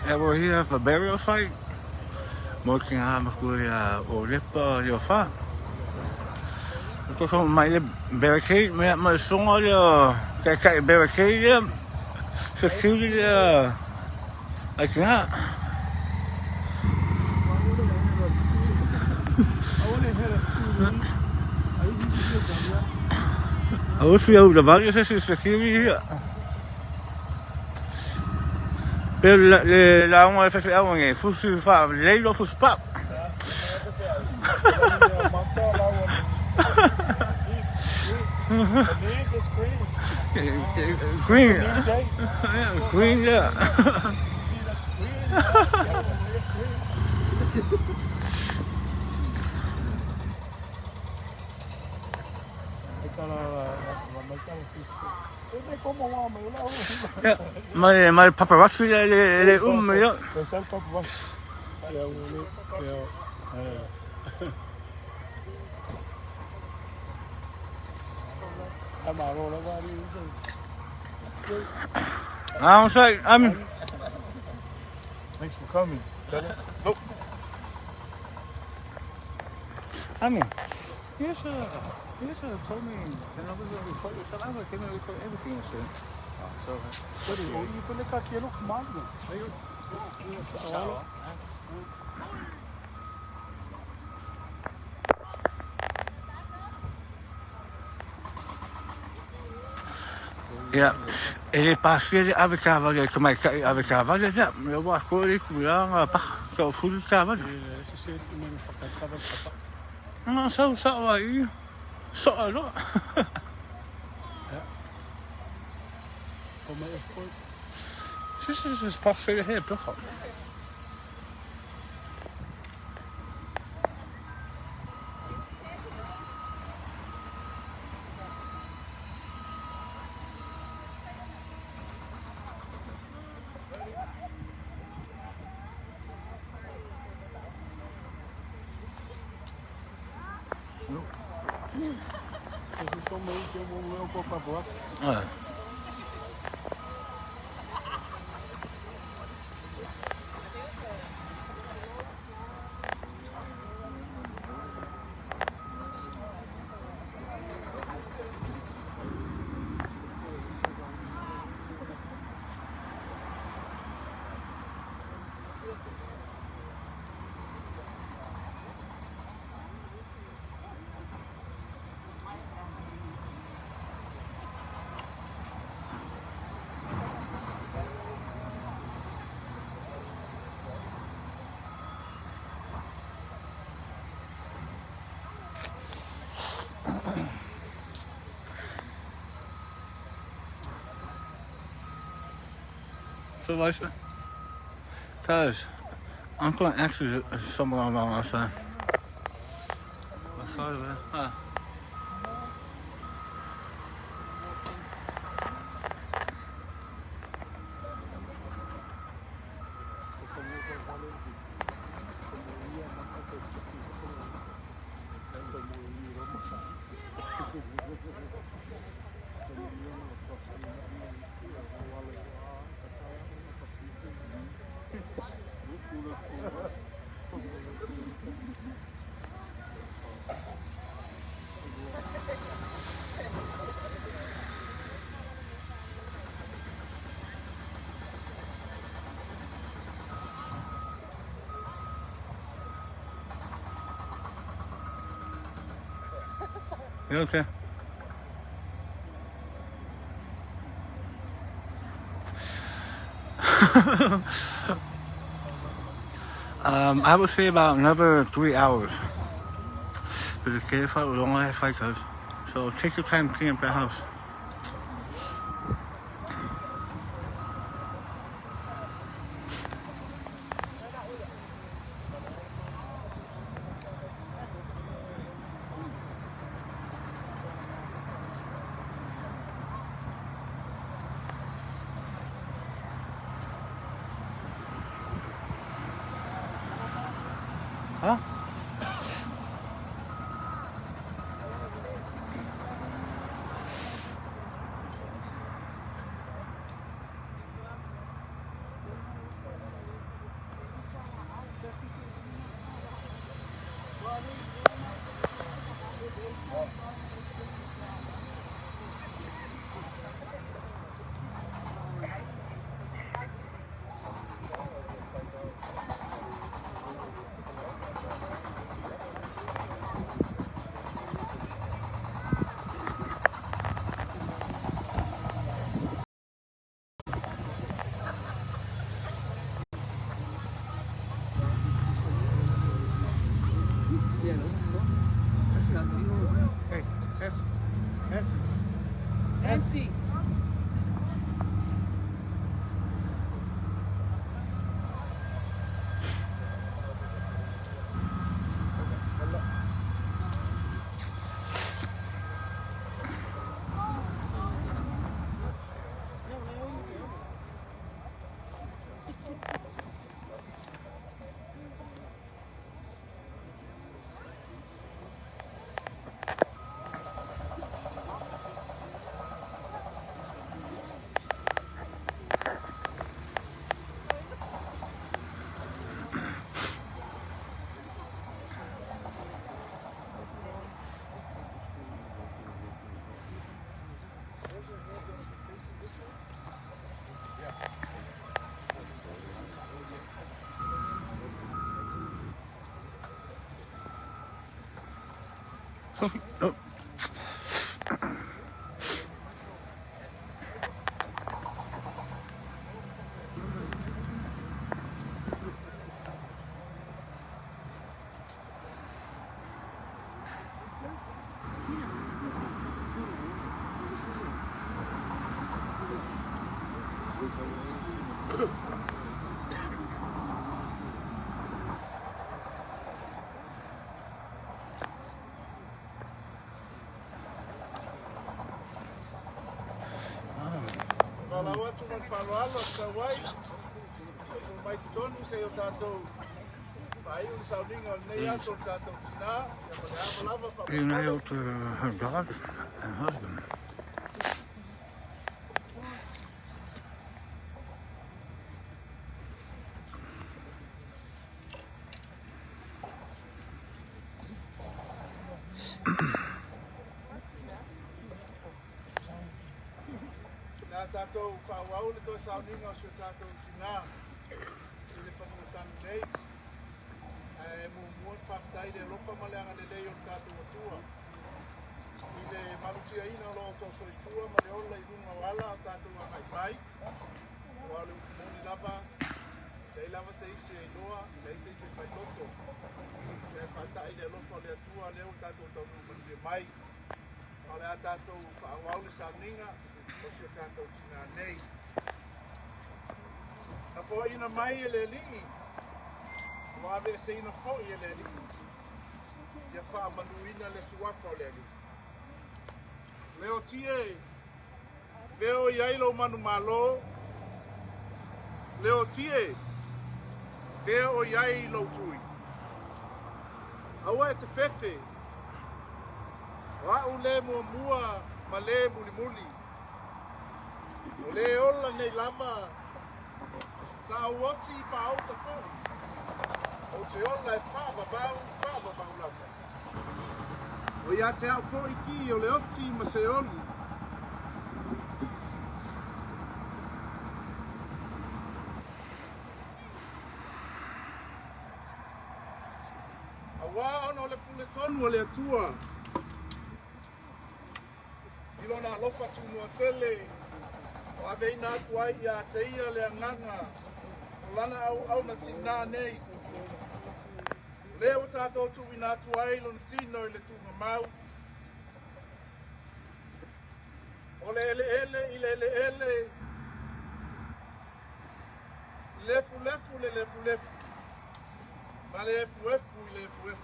And we're here for burial site. Working on o lepa le fa. Ko mai le barricade me ma songa le kai barricade le security le like that. I wish we had the various security here. Pero la una vez se hago en fusi fa le lo fus pap. Green. Green, yeah. Ma il paparazzi le io. I don't say, I mean. Thanks for coming. Nope. I mean, yes, told me, and I was going to report yourself. I was going to record everything you said. So, what is it? You put the car here, look, come on. Yeah, ele passei ave cavalo, como é que ave cavalo, já, eu vou escolher cuidar para que eu fui cavalo. Não, só aí, só lá. Como é que foi? Sim, passei aí, pelo. So, weißt du? Cause I'm going to actually somewhere on my side. You okay? I would say about another 3 hours. But the kid fight was only have fighters. So take your time cleaning up the house. Huh? Hey, Nancy. Nancy. Wala watu man palo sa wai. Mai tonu se o tato. Pai un saulinga nei aso tato tina, ya lava fa. Reunited her dog and husband. Na tato fa wau le to saulinga so tato tina. Ile fa mo tan nei. Mo mo fa dai de ropa malanga le dei o tato tua. Ile marutia ina lo to so tua ma le ola i lunga wala tato mai pai. Wala mo ni lava. Sei lava sei se noa, sei se fai toto. Se falta ai de ropa le tua le o tato to mo ni mai. Ole a tato fa wau le saulinga. O se tato tina nei. Na fo ina mai ele li. Wa ve se ina fo ele li. Ya fa manuina le suafa le li. Leo tie. Leo yailo manu malo. Leo tie. Leo yailo tui. Awa te fefe. Wa ule mua male muli muli. Ole ola nei lava sa woti fa auta fo. O te ola e fa babau lava. O ia te au fo iki o le oti ma se oli. Awa ono le pule tonu o le atua. Ilona lofa tunu o tele. O ave ina tuai ia te ia le anganga. O lana au na tina nei. Leo tato tu ina tuai lona tino i le tunga mau. O le ele. Lefu le lefu. Ma le efu i le efu.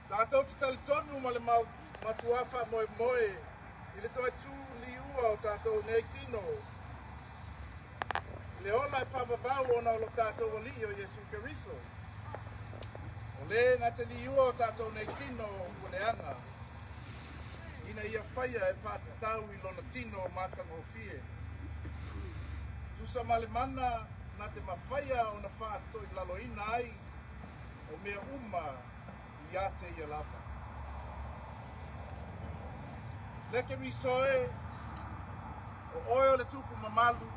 Tato te tali tonu ma le matuafa moe. I le toi tu li ua o tato nei tino. Le ola e whababau ona o lo tato o li o Jesu Keriso. O le na te li ua o tato nei tino o le anga. Ina ia whaia e whatatau I lona tino o matango fie. Tusa male mana na te mawhaia o na whaato I laloina ai o mea uma I a te ia lava. Leke risoe o oe o le tupu mamalu,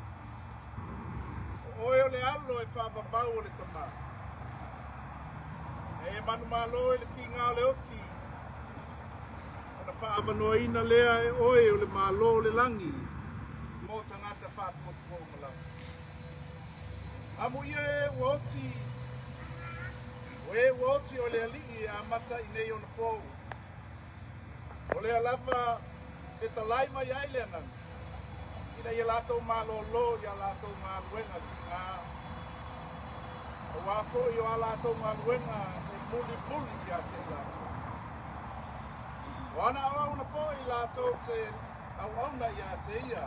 o oe o le alo e whaababau o le tamā. E manu malo e le tinga o le oti, o na whaabanoina lea e oe o le malo o le langi, mō tangata whaatuatua o malau. Amu ia e uoti, o e uoti o le alii a mata I nei o na pou. O le alava te talai mai ai le anang. Ina ia lātou mālolo, ia lātou māluenga tingā. O wāfo I o a lātou māluenga e muli ia te lātou. O ana au na fo I lātou te au ia te ia.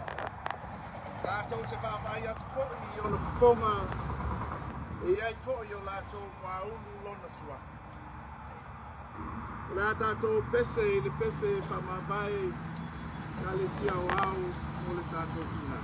Lātou te wāwhai atu fo I o na whonga e ai fo I o lātou māulu lona sua. Lā tātou pese I le pese whamawai ka le sia o au o le tātou tina.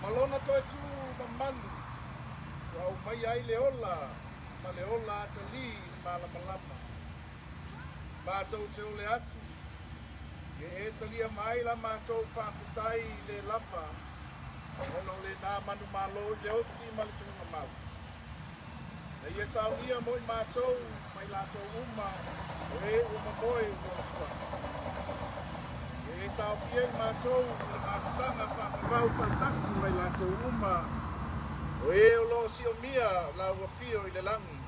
Malona koe tu mamalu, wau mai ai leola, ma leola atali malamalama. Mātou te ole atu, e talia mai la mātou whaakutai le lapa, ono le nā manu malo le oti ma le tunga mau. Na ia saunia moi mātou, mai lātou uma, o e uma moi o sua. E tau fie mātou, le mātutanga whakawau fantasi mai lātou uma, o e o lo si o mia la ua fio I le langi.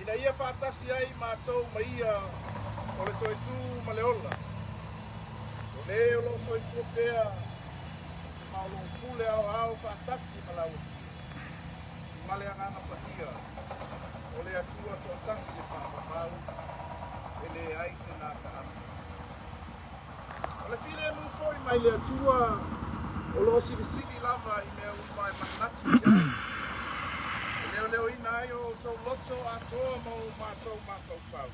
Ina ia whātasi ai mātou mai ia o le toe tū ma le ola. O le o lo soi fuapea, ma o lo pule au whātasi ma la ua fio. Ma le anganga patia, o le atua tōtasi e whakawau, e le aise nā taama. O le file e mufoi mai le atua o lo siri lava I mea umai manatu ia. E leo ina ai o tau loto atoa mo mātou mātou whau.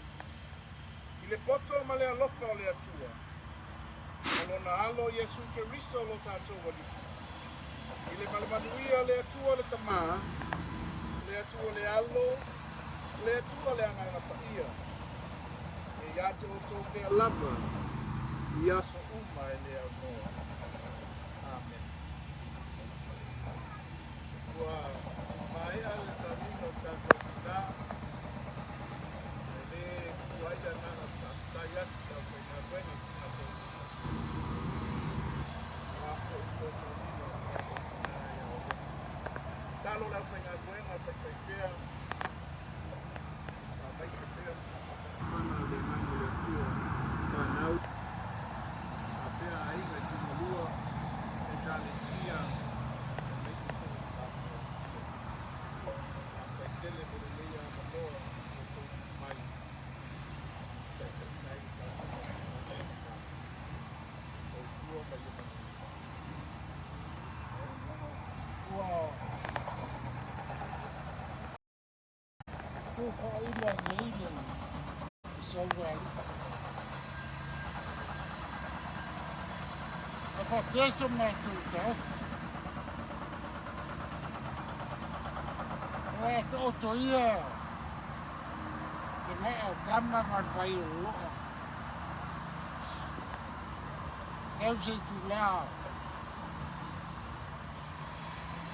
I le poto ma le alofa o le atua. O lona alo Iesu Keriso lo tātou wali. I le malamanuia le atua le tamā, le atua le alo, le atua le anganga paia. E iate o tau mea lava. I aso uma e lea noa. Amen. Kua mai ale samino tātou tina. E le kuaia nana tātai atu tau whainga wenga sina tau. Wako uko samino tātou tina ia o. Talo lau whainga wenga whaipea. Mai se pea. Mana le manu le tua. Whanau. Ainda de uma lua, Galicia, esse foi o fato. A pele por meia, a boa, o mais. tu fa ila nei salvare. Ha fatto questo metro, ho to ia ke me o tama mar vai o sau se tu la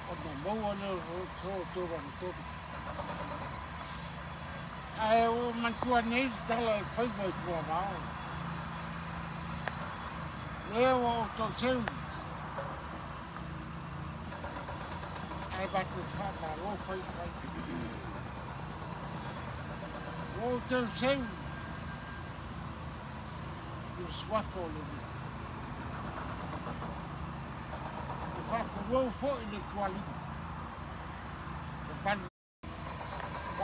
o na mo no to van to ai o man tu nei dalla fai vai tu va eu to seu ai vai tu fa ma lo fai o teu seu e o swafo le fatto uomo fuori le quali da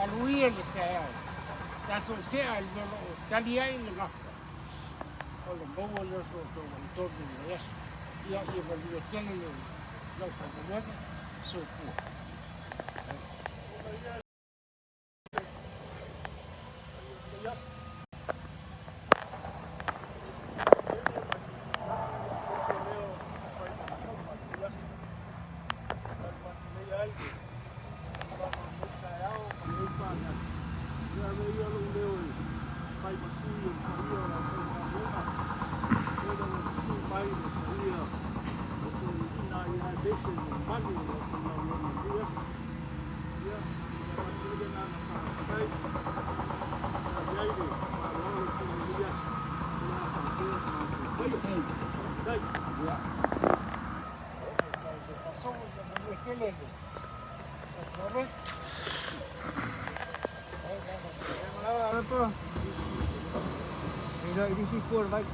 lui è che è dato te al velo tagliai le gaffa o le bovo le sotto intorno alle es io voglio tenere lo fa vedere so fu Ini si kur baik.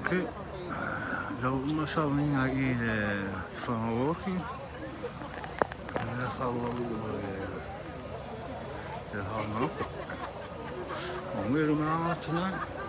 Okay. Okay. Lo showing in from walking. En dan gaan we de hang op. Om weer een maand te doen.